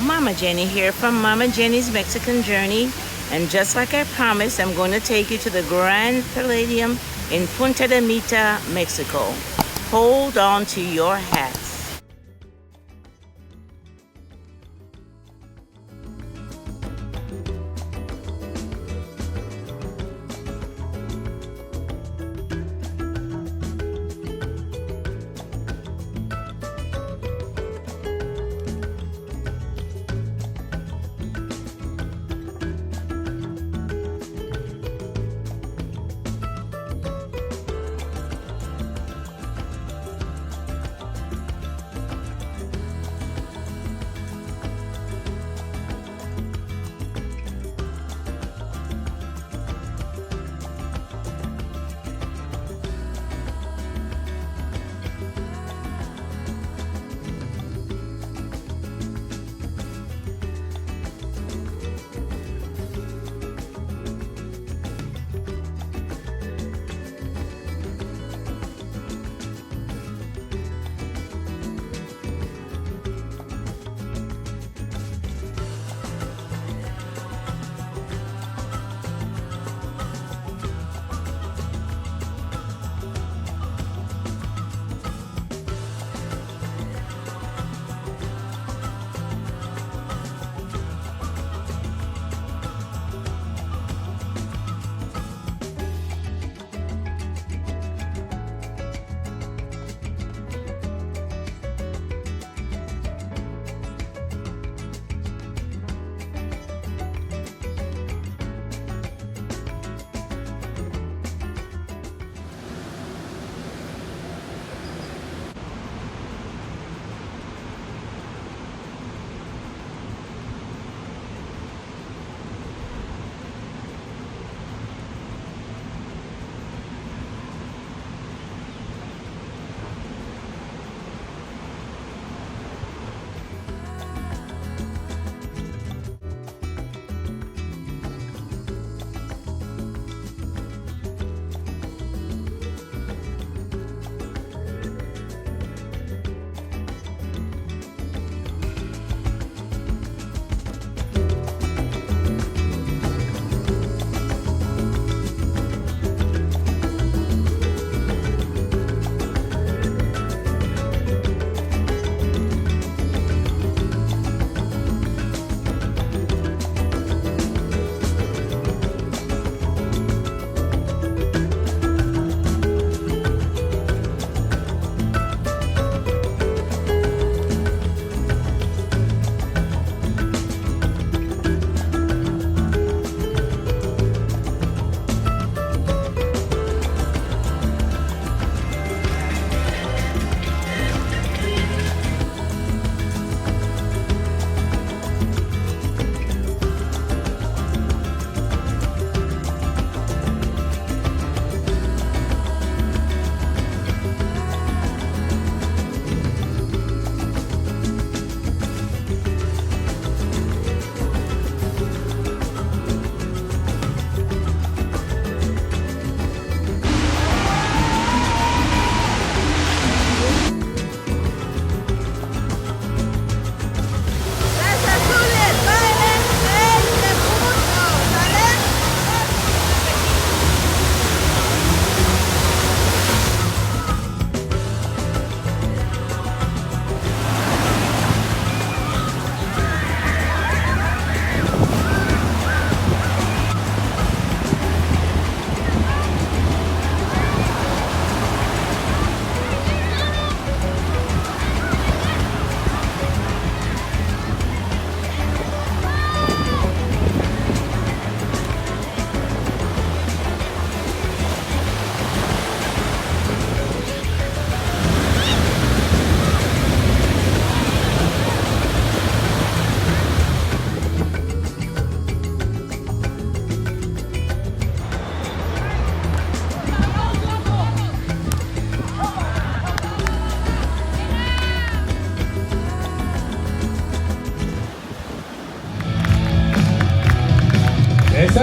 Mama Jenny here from Mama Jenny's Mexican Journey. And just like I promised, I'm going to take you to the Grand Palladium in Punta de Mita, Mexico. Hold on to your hats.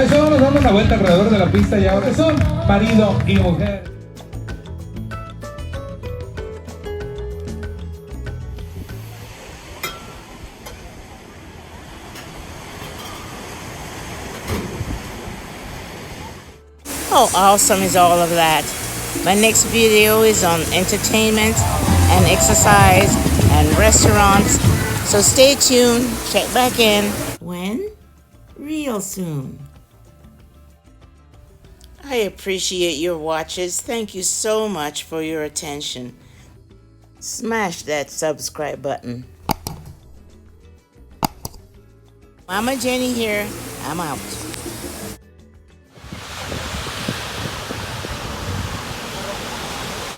Eso, nos damos una vuelta alrededor de la pista y ahora son marido y mujer. How awesome is all of that? My next video is on entertainment and exercise and restaurants. So stay tuned, check back in. When? Real soon. I appreciate your watches. Thank you so much for your attention. Smash that subscribe button. Mama Jenny here. I'm out.